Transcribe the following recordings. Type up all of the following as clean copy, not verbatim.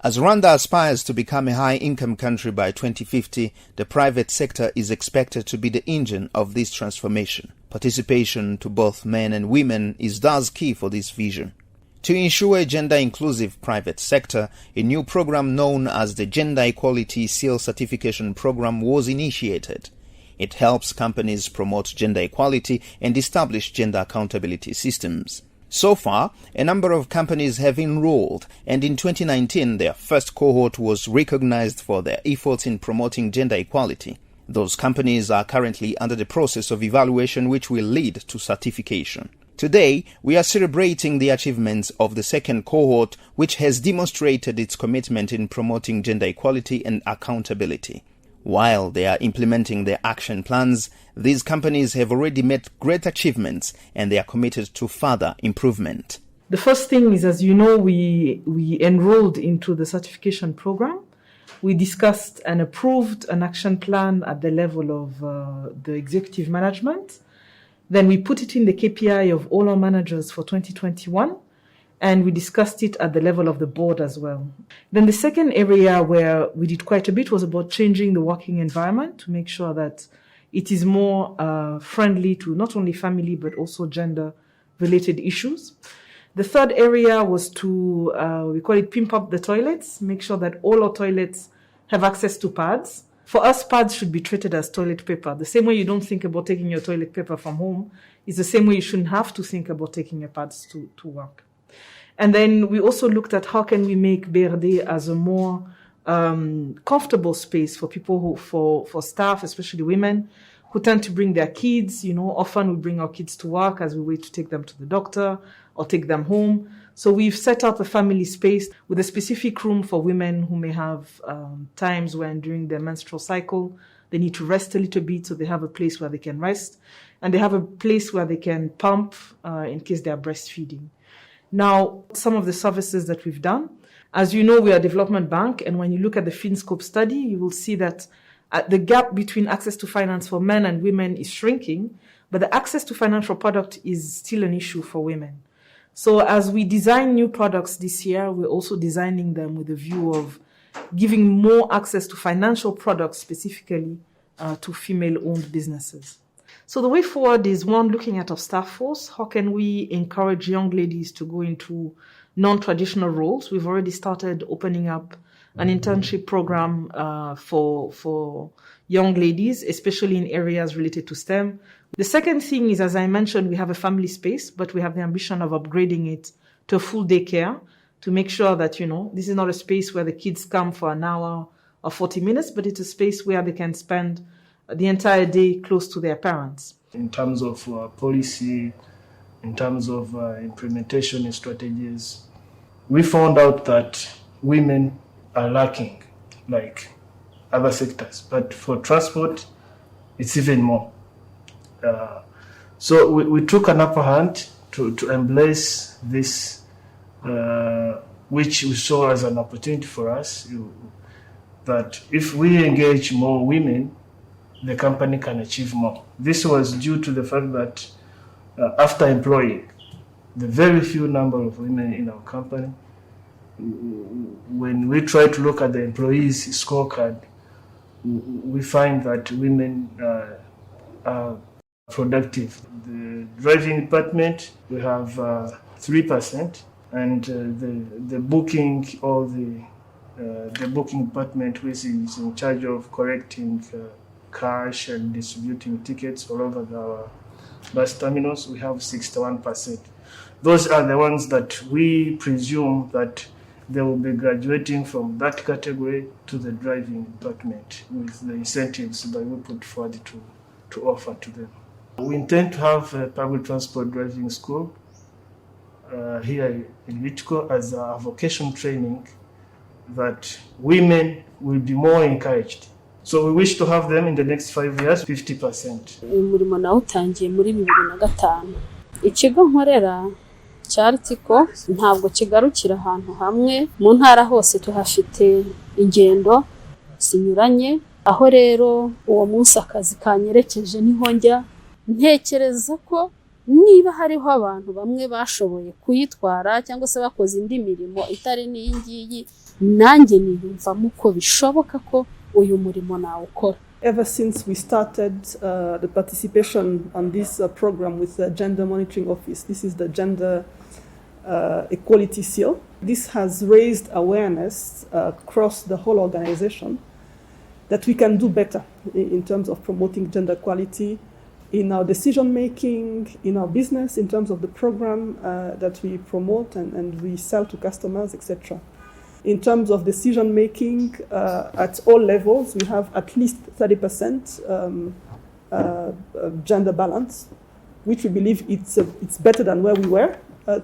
As Rwanda aspires to become a high-income country by 2050, the private sector is expected to be the engine of this transformation. Participation to both men and women is thus key for this vision. To ensure a gender-inclusive private sector, a new program known as the Gender Equality Seal Certification Program was initiated. It helps companies promote gender equality and establish gender accountability systems. So far, a number of companies have enrolled, and in 2019 their first cohort was recognized for their efforts in promoting gender equality. Those companies are currently under the process of evaluation which will lead to certification. Today, we are celebrating the achievements of the second cohort, which has demonstrated its commitment in promoting gender equality and accountability. While they are implementing their action plans, these companies have already made great achievements and they are committed to further improvement. The first thing is, as you know, we enrolled into the certification program. We discussed and approved an action plan at the level of the executive management. Then we put it in the KPI of all our managers for 2021, and we discussed it at the level of the board as well. Then the second area where we did quite a bit was about changing the working environment to make sure that it is more friendly to not only family but also gender-related issues. The third area was to, we call it pimp up the toilets, make sure that all our toilets have access to pads. For us, pads should be treated as toilet paper. The same way you don't think about taking your toilet paper from home is the same way you shouldn't have to think about taking your pads to work. And then we also looked at how can we make BRD as a more comfortable space for people for staff, especially women, who tend to bring their kids. Often we bring our kids to work as we wait to take them to the doctor or take them home. So we've set up a family space with a specific room for women who may have times when during their menstrual cycle they need to rest a little bit, so they have a place where they can rest. And they have a place where they can pump in case they are breastfeeding. Now, some of the services that we've done, as you know, we are a development bank, and when you look at the FinScope study, you will see that the gap between access to finance for men and women is shrinking, but the access to financial product is still an issue for women. So as we design new products this year, we're also designing them with a view of giving more access to financial products specifically to female-owned businesses. So the way forward is, one, looking at our staff force. How can we encourage young ladies to go into non-traditional roles? We've already started opening up an internship program for young ladies, especially in areas related to STEM. The second thing is, as I mentioned, we have a family space, but we have the ambition of upgrading it to a full daycare to make sure that, this is not a space where the kids come for an hour or 40 minutes, but it's a space where they can spend the entire day close to their parents. In terms of policy, in terms of implementation strategies, we found out that women are lacking, like other sectors. But for transport, it's even more. So we took an upper hand to embrace this, which we saw as an opportunity for us, that if we engage more women, the company can achieve more. This was due to the fact that after employing the very few number of women in our company, when we try to look at the employees' scorecard, we find that women are productive. The driving department, we have 3%, and the booking or the booking department, which is in charge of collecting cash and distributing tickets all over our bus terminals, we have 61%. Those are the ones that we presume that they will be graduating from that category to the driving department with the incentives that we put forward to offer to them. We intend to have a public transport driving school here in Litco as a vocational training that women will be more encouraged. So we wish to have them in the next 5 years, 50%. Umurimo nawutangiye muri 2005. Ikigo nkorera cya Litco ntabwo kigarukira ahantu hamwe, mu ntara hose tuhafite ingendo zinyuranye, aho rero uwo munsi akazi kanyerekeje niho njya ntekereza ko niba hariho abantu bamwe bashoboye kuyitwara cyangwa se bakoze indi mirimo itari n'iyingiyi, nanjye niyumvamo ko bishoboka ko uyu murimo nawukora. Ever since we started the participation on this program with the Gender Monitoring Office, this is the Gender Equality Seal. This has raised awareness across the whole organization that we can do better in terms of promoting gender equality in our decision making, in our business, in terms of the program that we promote and we sell to customers, etc. In terms of decision making at all levels, we have at least 30% gender balance, which we believe it's better than where we were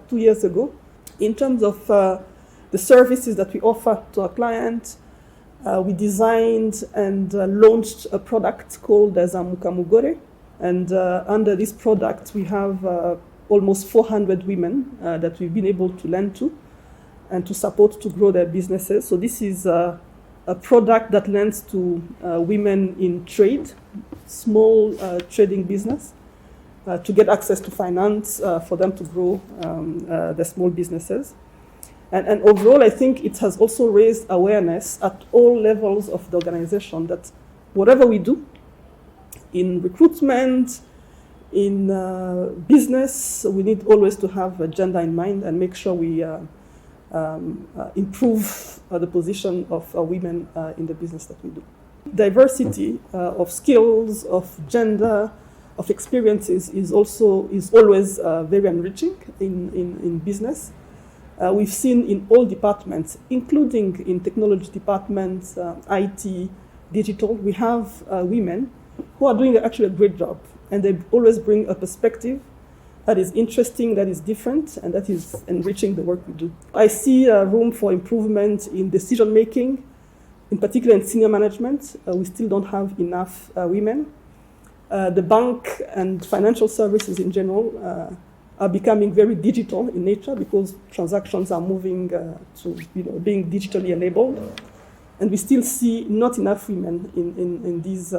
2 years ago. In terms of the services that we offer to our clients, we designed and launched a product called Zamuka Mugore. And under this product, we have almost 400 women that we've been able to lend to and to support to grow their businesses. So this is a product that lends to women in trade, small trading business, to get access to finance for them to grow their small businesses. And overall, I think it has also raised awareness at all levels of the organization that whatever we do, in recruitment, in business, we need always to have gender in mind and make sure we improve the position of women in the business that we do. Diversity of skills, of gender, of experiences is always very enriching in business. We've seen in all departments, including in technology departments, IT, digital, we have women who are doing actually a great job, and they always bring a perspective that is interesting, that is different, and that is enriching the work we do. I see room for improvement in decision making, in particular in senior management. We still don't have enough women. The bank and financial services in general are becoming very digital in nature because transactions are moving to being digitally enabled. And we still see not enough women in these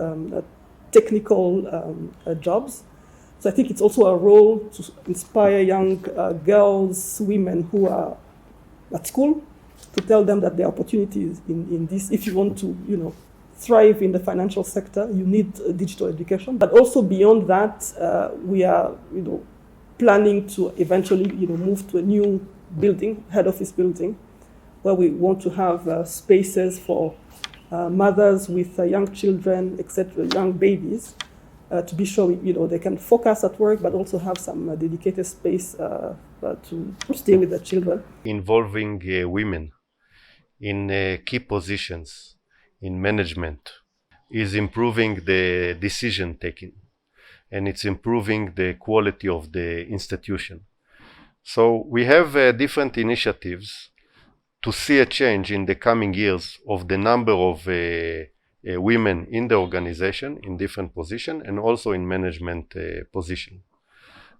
technical jobs. So I think it's also a role to inspire young girls, women who are at school, to tell them that there are opportunities in this. If you want to, thrive in the financial sector, you need digital education. But also beyond that, we are, planning to eventually, move to a new building, head office building, where we want to have spaces for mothers with young children, etc., young babies, to be sure they can focus at work, but also have some dedicated space to stay with the children. Involving women in key positions in management is improving the decision taking, and it's improving the quality of the institution. So we have different initiatives to see a change in the coming years of the number of women in the organization in different positions and also in management position.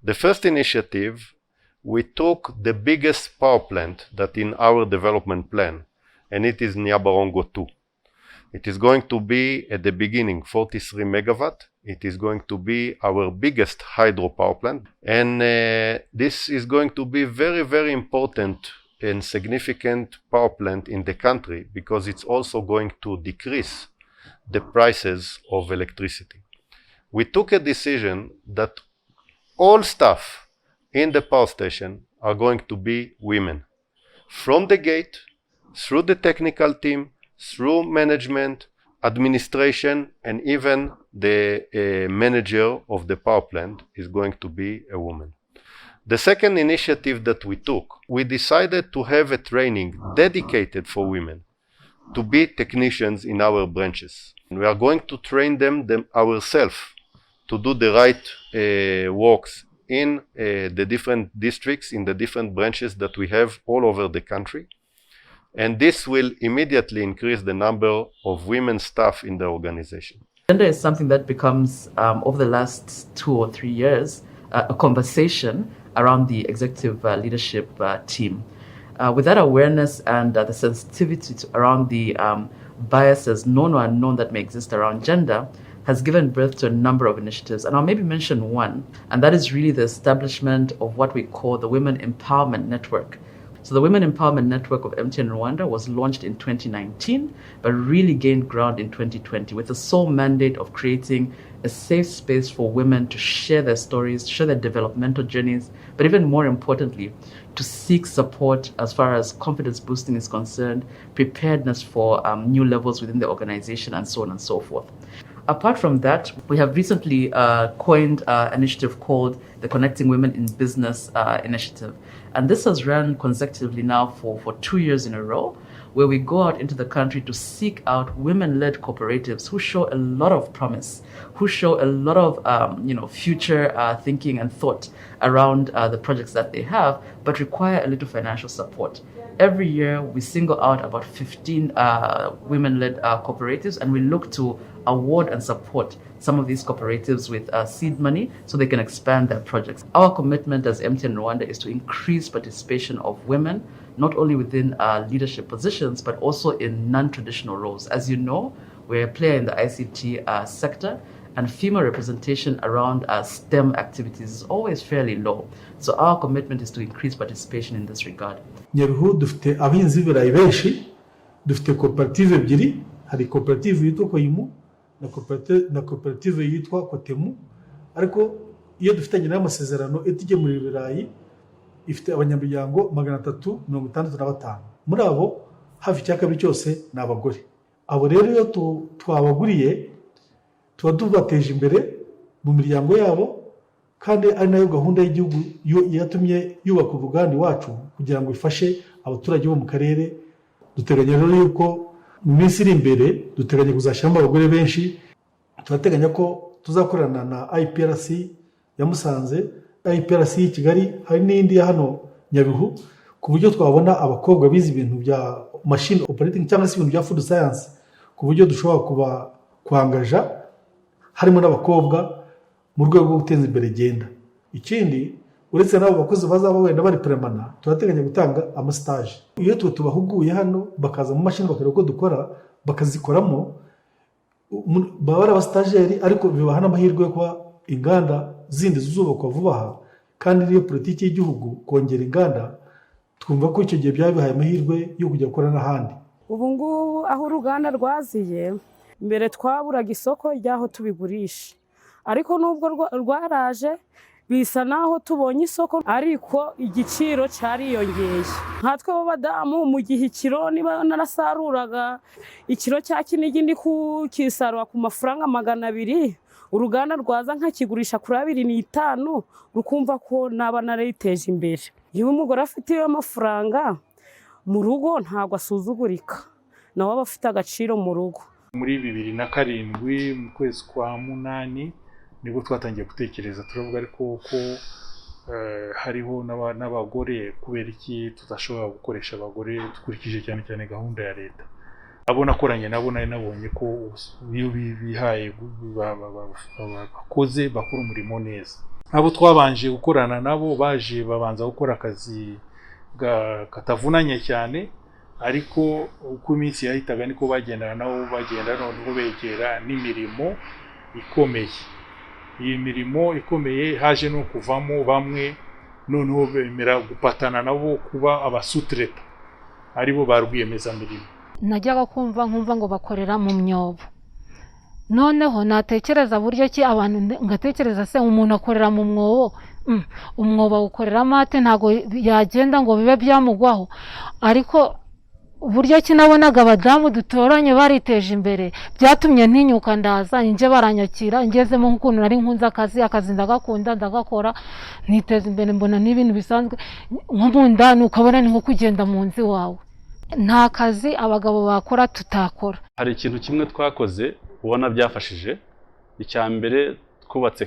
The first initiative, we took the biggest power plant that in our development plan, and it is Nyabarongo 2. It is going to be at the beginning 43 megawatt. It is going to be our biggest hydropower plant, and this is going to be very, very important and significant power plant in the country because it's also going to decrease the prices of electricity. We took a decision that all staff in the power station are going to be women. From the gate, through the technical team, through management, administration, and even the manager of the power plant is going to be a woman. The second initiative that we took, we decided to have a training dedicated for women to be technicians in our branches. We are going to train them ourselves to do the right works in the different districts, in the different branches that we have all over the country. And this will immediately increase the number of women staff in the organization. Gender is something that becomes, over the last 2 or 3 years, a conversation around the executive leadership team. With that awareness and the sensitivity around the biases, known or unknown, that may exist around gender, has given birth to a number of initiatives. And I'll maybe mention one, and that is really the establishment of what we call the Women Empowerment Network. So the Women Empowerment Network of MTN Rwanda was launched in 2019, but really gained ground in 2020 with the sole mandate of creating a safe space for women to share their stories, share their developmental journeys, but even more importantly, to seek support as far as confidence boosting is concerned, preparedness for new levels within the organization, and so on and so forth. Apart from that, we have recently coined an initiative called the Connecting Women in Business Initiative. And this has run consecutively now for 2 years in a row, where we go out into the country to seek out women-led cooperatives who show a lot of promise, who show a lot of future thinking and thought around the projects that they have, but require a little financial support. Every year, we single out about 15 women-led cooperatives, and we look to award and support some of these cooperatives with seed money so they can expand their projects. Our commitment as MTN Rwanda is to increase participation of women, not only within leadership positions, but also in non-traditional roles. As you know, we're a player in the ICT sector, and female representation around STEM activities is always fairly low. So our commitment is to increase participation in this regard. Nyabihu dufite abahinzi b'ibirayi benshi, dufite koperative ebyiri, hari koperative yitwa Koyimu na koperative yitwa Kotemu, ariko iyo dufitanye n'amasezerano etigemura ibirayi ifite abanyamuryango 365. Muri abo hafi cyakabiri cyose n'abagore. Abo rero iyo twabaguriye tuba tubateje imbere mu miryango yabo, kandi ari nayo gahunda y'igihugu yatumye yubaka uruganda iwacu kugira ngo ifashe abaturage bo mu karere. Duteganya rero yuko mu minsi iri imbere duteganya kuzashyiramo abagore benshi. Turateganya ko tuzakorana na IPRC ya Musanze, IPRC y'i Kigali, hari n'indi ya hano Nyabihu, ku buryo twabona abakobwa bize ibintu bya machine operating cyangwa se ibintu bya food science, ku buryo dushobora kuangaja harimo n'abakobwa mu rwego rwo guteza imbere genda. Ikindi, uretse n'abo bakozi bazaba wenda bari peremana, turateganya gutanga amastage. Iyo tubahuguye hano bakaza mu mashini bakareba uko dukora, bakazikoramo, baba ari abastageri, ariko bibaha n'amahirwe yo kuba inganda zindi zuzubakwa vuba aha, kandi niyo politiki y'igihugu kongera inganda, twumva ko icyo gihe byabihaye amahirwe yo kujya gukora n'ahandi. Ubu ngubu aho uruganda rwaziye, mbere twaburaga isoko ry'aho tubigurisha, ariko nubwo rwaraje bisa naho tubonye isoko, ariko igiciro cyariyongeye. Nkatwe b'abadamu mu gihe ikiro niba narasaruraga ikiro cya Kinigi ndi kukisarura ku mafaranga 200, uruganda rwaza nkakigurisha kuri 2.5, rukumva ko naba narayiteje imbere. Iyo umugore afite iyo mafaranga mu rugo ntabwo asuzugurika, nawe aba afite agaciro mu rugo. Muri 2007 mu kwezi kwa 8 nibwo twatangiye gutekereza, turavuga ariko ko hariho n'abagore, kubera iki tudashobora gukoresha abagore dukurikije cyane cyane gahunda ya leta. Abo nakoranye nabo nabonye ko iyo bihaye bakoze bakora umurimo neza. Abo twabanje gukorana nabo baje babanza gukora akazi katavunanye cyane, ariko uko iminsi yahitaga niko bagendana nabo bagenda noneho begera n'imirimo ikomeye. Iyi mirimo ikomeye haje no kuvamo bamwe noneho bemera gupatana nabo kuba abasutreta, aribo barwiyemeza mirimo. Najyaga kumva ngo bakorera mu myobo, noneho natekereza buryo ki abantu, ngatekereza se umuntu akorera mu mwobo, umwobo ukorera mate ntago yagenda ngo bibe byamugwaho. Ariko uburyo ki nabonaga abadamu dutoranye bariteje imbere, byatumye ntinyuka ndaza nje baranyakira, ngezemo nk'ukuntu nari nkunze akazi ndagakunda ndagakora, niteza imbere, mbona n'ibintu bisanzwe nko mu ndani ukabona ni nko kugenda mu nzi wawe. Nta kazi abagabo bakora tutakora. Hari ikintu kimwe twakoze ubona byafashije. Icya mbere twubatse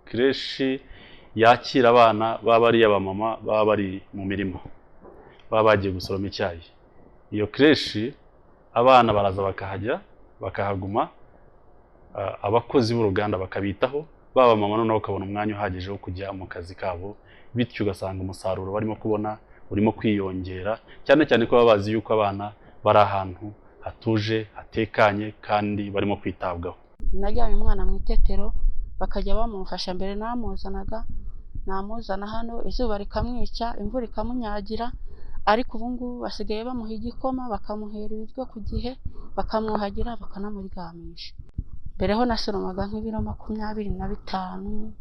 creche yakira abana baba bari abamama baba bari mu mirimo, baba bagiye gusoroma icyayi. Iyo creche abana baraza bakahajya bakahaguma, abakozi b'uruganda bakabitaho, baba mama noneho ukabona umwanya uhagije wo kujya mu kazi kabo, bityo ugasanga umusaruro barimo kubona urimo kwiyongera, cyane cyane ko baba bazi yuko abana bari ahantu hatuje hatekanye kandi barimo kwitabwaho. Najyanye umwana mu itetero bakajya bamufasha, mbere namuzana hano izuba rikamwica, imvura ikamunyagira, ariko ubu ngubu basigaye bamuha igikoma bakamuhera ibiryo ku gihe bakamwuhagira bakanamuryamisha. Mbere ho nasoromaga nk'ibiro 25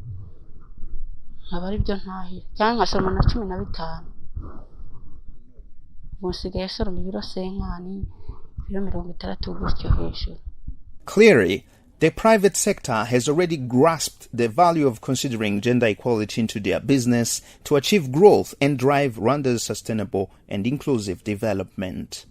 nkaba ari byo ntahira cyangwa nkasoroma na 15. Ubu nsigaye soroma ibiro 50 ibiro 60 gutyo hejuru. Clearly, the private sector has already grasped the value of considering gender equality into their business to achieve growth and drive Rwanda's sustainable and inclusive development.